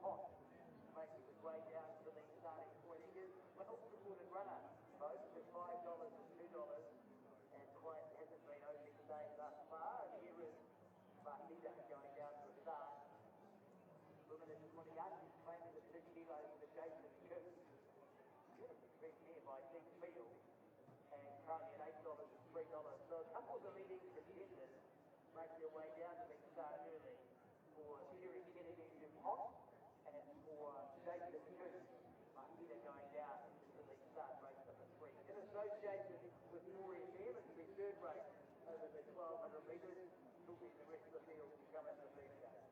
DuPont, making his way down to the starting point. He is a well-supported runner, both at $5 and $2, and quite hasn't been overstayed thus far. And here is Martita going down to the start. Looking at 28, he's claiming the 2 kilos for Jason Cook. Been here by Deep Field, and currently at $8 and $3. So a couple of the leading contenders make their way down to the start early for Terry Kennedy DuPont and for Jason Cook. Martita going down to the start race number 3. In association with Gloria Fair, it's the third race over the 1200 metres. Looking the rest of the field to come in the lead game.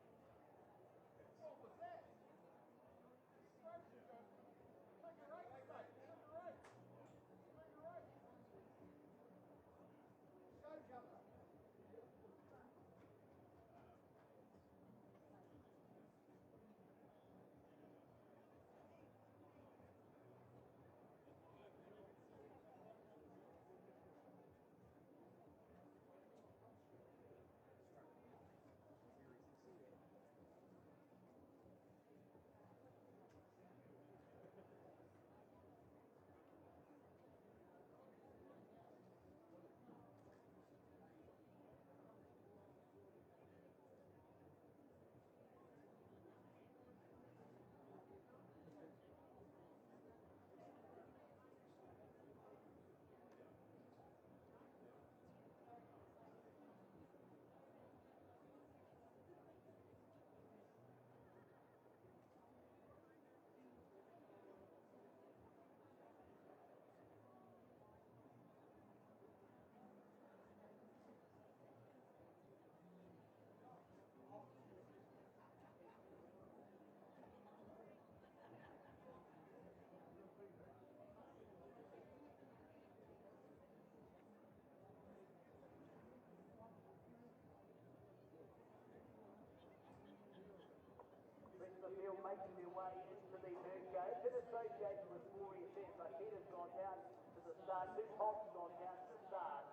Field making their way into the third gate. In association with Gloria Fair, Martita's gone down to the start, DuPont's gone down to the start,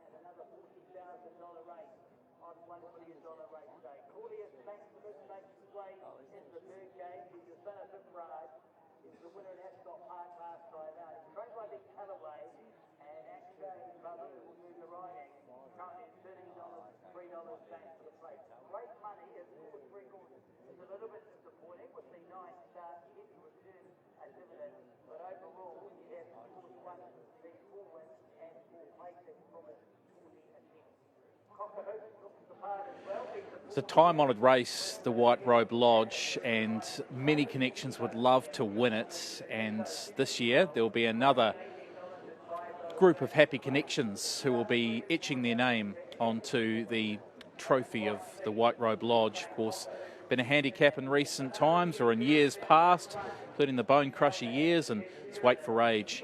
and another $40,000 race on $1 million race day. Claudius Maximus makes his way into the third gate. He's the son of Big Ride. He's the winner in Ascot Park last time out. He's trained by Dick Callaway, and actually his brother who will do the riding. Currently $13, $3 back for the place. Great money. His course record is a little bit disappointing with the 9 start yet to return a dividend. But overall, he has course won the 4 wins and 4 placings from his 40 attempts. Cockahoo looks the part as well. It's a time-honoured race, the White Robe Lodge, and many connections would love to win it. And this year there will be another group of happy connections who will be etching their name onto the trophy of the White Robe Lodge. Of course, been a handicap in recent times or in years past, including the Bone Crusher years, and it's weight for age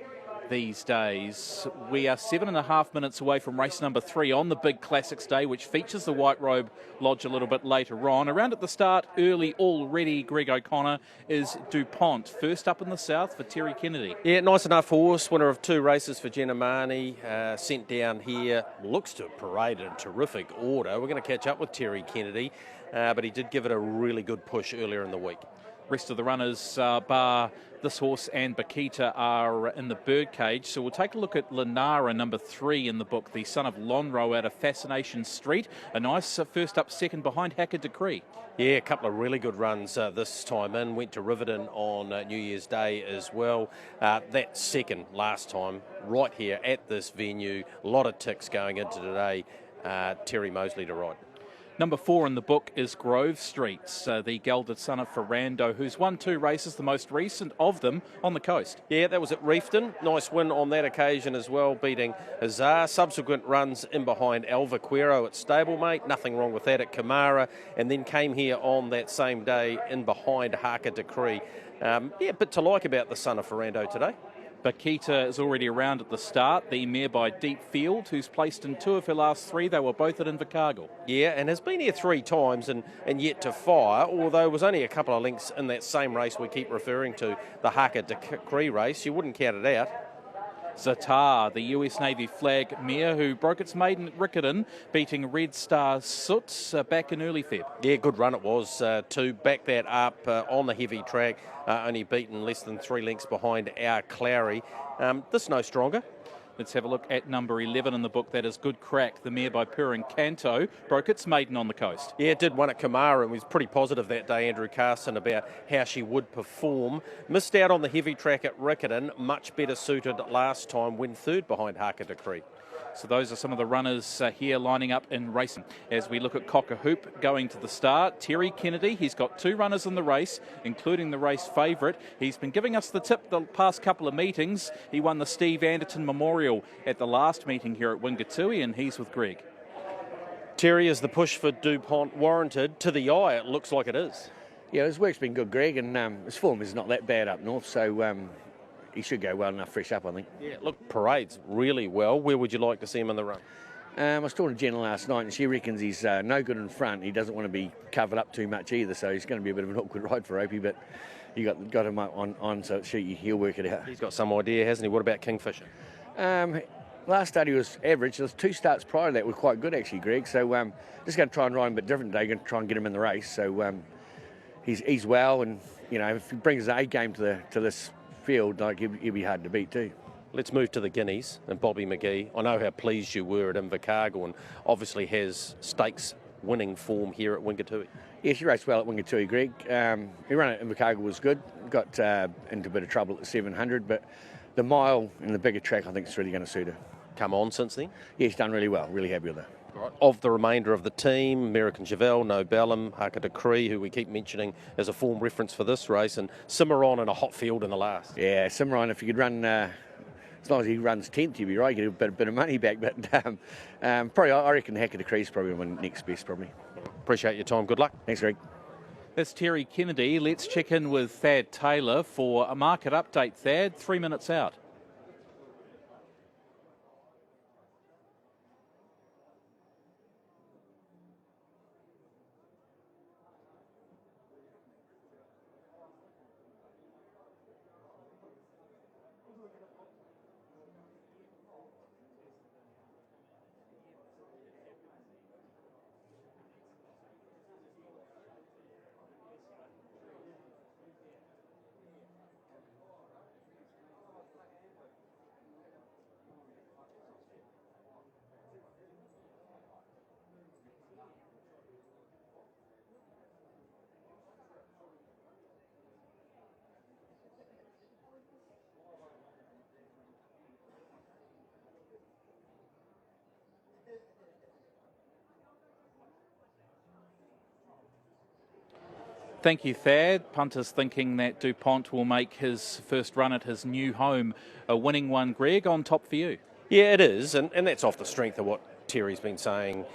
these days. We are 7.5 minutes away from race number 3 on the Big Classics Day, which features the White Robe Lodge a little bit later on. Around at the start, early already, Greg O'Connor, is DuPont. First up in the south for Terry Kennedy. Yeah, nice enough horse, winner of 2 races for Jenna Marnie, sent down here. Looks to have paraded in terrific order. We're going to catch up with Terry Kennedy, but he did give it a really good push earlier in the week. Rest of the runners, bar this horse and Bakita, are in the birdcage. So we'll take a look at Linara, number 3 in the book, the son of Lonro out of Fascination Street. A nice first up second behind Hacker Decree. Yeah, a couple of really good runs this time in. Went to Riverton on New Year's Day as well. That second last time, right here at this venue. A lot of ticks going into today. Terry Mosley to ride. Number 4 in the book is Grove Street, the gelded son of Ferrando, who's won 2 races, the most recent of them on the coast. Yeah, that was at Reefton. Nice win on that occasion as well, beating Azar. Subsequent runs in behind Alvaquero at Stablemate. Nothing wrong with that at Kamara. And then came here on that same day in behind Haka Decree. Yeah, but to like about the son of Ferrando today. Bakita is already around at the start, the mare by Deep Field, who's placed in 2 of her last 3. They were both at Invercargill. Yeah, and has been here 3 times and yet to fire, although it was only a couple of lengths in that same race we keep referring to, the Haka Decree race. You wouldn't count it out. Zatar, the US Navy flag mare who broke its maiden at Riccarton, beating Red Star Soot back in early Feb. Yeah, good run it was to back that up on the heavy track, only beaten less than 3 lengths behind our Clowry. This no stronger. Let's have a look at number 11 in the book. That is Good Crack. The mare by Purin Canto broke its maiden on the coast. Yeah, it did one at Kamara and was pretty positive that day, Andrew Carson, about how she would perform. Missed out on the heavy track at Riccarton, much better suited last time, went third behind Hcap. So those are some of the runners here lining up in racing. As we look at Cock-a-Hoop going to the start, Terry Kennedy, he's got 2 runners in the race, including the race favourite. He's been giving us the tip the past couple of meetings. He won the Steve Anderton Memorial at the last meeting here at Wingatui, and he's with Greg. Terry, is the push for DuPont warranted? To the eye, it looks like it is. Yeah, his work's been good, Greg, and his form is not that bad up north, so he should go well enough fresh up, I think. Yeah, look, parades really well. Where would you like to see him in the run? I was talking to Jenna last night, and she reckons he's no good in front. He doesn't want to be covered up too much either, so he's going to be a bit of an awkward ride for Opie, but you got him on so he'll work it out. He's got some idea, hasn't he? What about Kingfisher? Last start he was average. There's 2 starts prior to that were quite good, actually, Greg, so just going to try and ride him a bit different today, going to try and get him in the race. So he's well, and if he brings his A game to this field, like he'll be hard to beat too. Let's move to the Guineas and Bobby McGee. I know how pleased you were at Invercargill, and obviously has stakes winning form here at Wingatui. Yeah, she raced well at Wingatui, Greg. Her run at Invercargill was good. Got into a bit of trouble at the 700, but the mile and the bigger track I think is really going to suit her. Come on since then? Yeah, she's done really well. Really happy with her. Right. Of the remainder of the team, American Javel, No Bellum, Hcap, who we keep mentioning as a form reference for this race, and Cimarron in a hot field in the last. Yeah, Cimarron, if you could run, as long as he runs 10th, you'd be right, you get a bit of money back. But probably, I reckon Hcap is probably one next best, probably. Appreciate your time. Good luck. Thanks, Greg. That's Terry Kennedy. Let's check in with Thad Taylor for a market update. Thad, 3 minutes out. Thank you, Thad. Punters thinking that DuPont will make his first run at his new home a winning one. Greg, on top for you. Yeah, it is, and that's off the strength of what Terry's been saying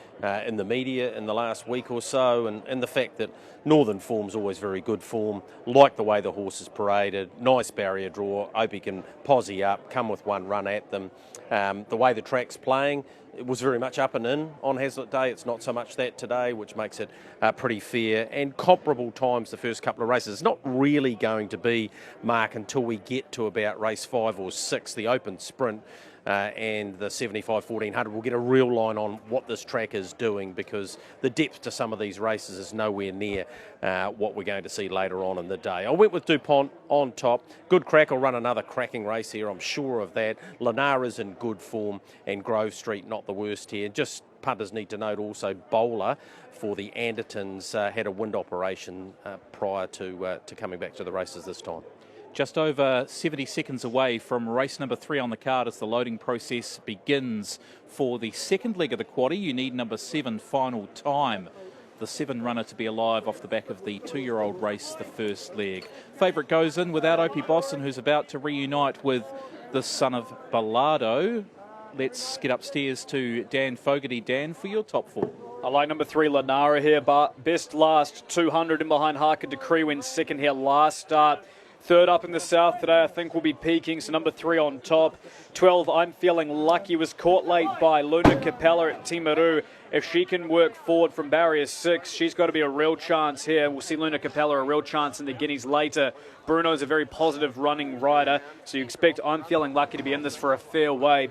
in the media in the last week or so, and the fact that Northern form's always very good form, like the way the horse is paraded, nice barrier draw, Opie can posse up, come with one run at them. The way the track's playing, it was very much up and in on Hazlitt Day. It's not so much that today, which makes it pretty fair. And comparable times the first couple of races. It's not really going to be, Mark, until we get to about race 5 or 6, the open sprint and the 75 1400. We'll get a real line on what this track is doing, because the depth to some of these races is nowhere near what we're going to see later on in the day. I went with DuPont on top. Good Crack will run another cracking race here, I'm sure of that. Lanara's in good form, and Grove Street not the worst here. Just punters need to note also Bowler for the Andertons had a wind operation prior to coming back to the races this time. Just over 70 seconds away from race number 3 on the card as the loading process begins. For the second leg of the quaddie, you need number 7, Final Time. The 7 runner to be alive off the back of the 2-year-old race, the first leg. Favourite goes in without Opie Boston, who's about to reunite with the son of Bellado. Let's get upstairs to Dan Fogarty. Dan, for your top 4. I like number 3, Lanara here, but best last 200 in behind Hcap. Went second here last start. Third up in the south today, I think, will be Peking, so number 3 on top. 12, I'm Feeling Lucky, was caught late by Luna Capella at Timaru. If she can work forward from barrier 6, she's got to be a real chance here. We'll see Luna Capella a real chance in the Guineas later. Bruno's a very positive running rider, so you expect I'm Feeling Lucky to be in this for a fair way.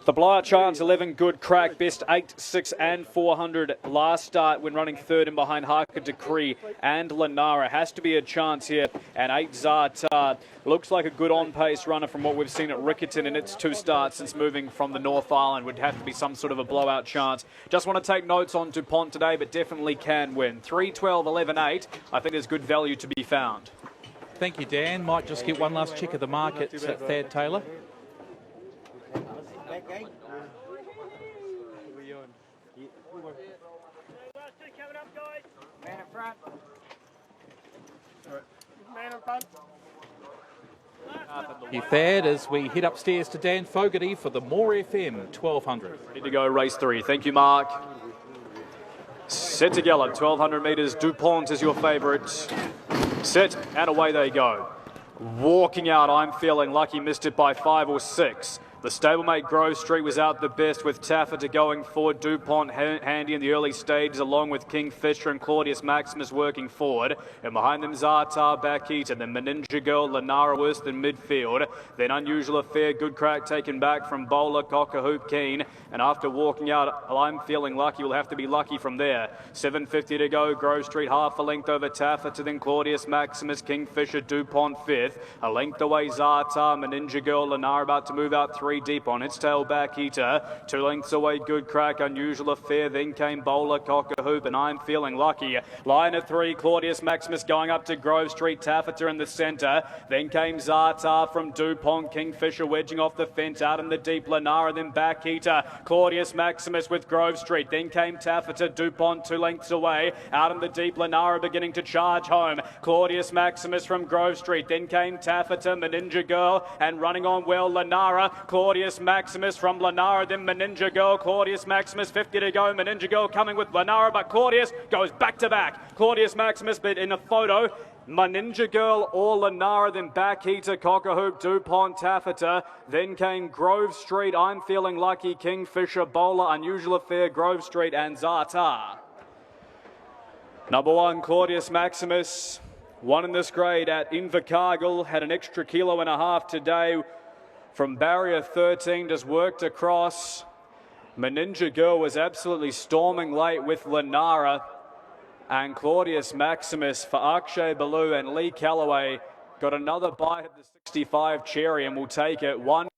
The blowout chance, 11, Good Crack, best 8, 6 and 400 last start when running third in behind Haka Decree and Lanara. Has to be a chance here. And 8, Zata, looks like a good on-pace runner from what we've seen at Riccarton in its 2 starts since moving from the North Island. Would have to be some sort of a blowout chance. Just want to take notes on DuPont today, but definitely can win. 3, 12, 11, 8. I think there's good value to be found. Thank you, Dan. Might just get one last check of the market, Thad Taylor. Man in front. Man in front. Thank you, Thad, as we head upstairs to Dan Fogarty for the More FM 1200. Ready to go, race 3. Thank you, Mark. Set to gallop, 1,200 metres. DuPont is your favourite. Set, and away they go. Walking out, I'm Feeling Lucky, missed it by 5 or 6. The stablemate Grove Street was out the best with Taffeta going forward. DuPont handy in the early stages along with Kingfisher and Claudius Maximus working forward. And behind them Zartar, Bakita, then Meninja Girl, Lanara worse than midfield. Then Unusual Affair, Good Crack taken back from Bowler, Cockahoop Keen. And after walking out, I'm Feeling Lucky, will have to be lucky from there. 7:50 to go, Grove Street half a length over Taffeta, then Claudius Maximus, Kingfisher, DuPont 5th. A length away Zartar, Meninja Girl, Lanara about to move out 3 deep on its tail back Eater. 2 lengths away Good Crack, Unusual Affair, then came Bowler, Cockahoop, and I'm Feeling Lucky. Line of 3, Claudius Maximus going up to Grove Street, Taffeta in the centre. Then came Zartar from DuPont, Kingfisher wedging off the fence out in the deep, Lanara, then back Eater. Claudius Maximus with Grove Street, then came Taffeta, DuPont 2 lengths away. Out in the deep, Lanara beginning to charge home. Claudius Maximus from Grove Street, then came Taffeta, Meninja Girl, and running on well, Lanara. Claudius Maximus from Lanara, then Meninja Girl. Claudius Maximus, 50 to go. Meninja Girl coming with Lanara, but Claudius goes back to back. Claudius Maximus, but in a photo, Meninja Girl or Lanara, then back Heater, Cockahoop, DuPont, Taffeta. Then came Grove Street, I'm Feeling Lucky, Kingfisher, Bowler, Unusual Affair, Grove Street, and Zartar. Number 1, Claudius Maximus, won in this grade at Invercargill, had an extra 1.5 kilos today. From barrier 13, just worked across. Meninja Girl was absolutely storming late with Lanara. And Claudius Maximus for Akshay Baloo and Lee Calloway got another bite at the 65 cherry and will take it. 1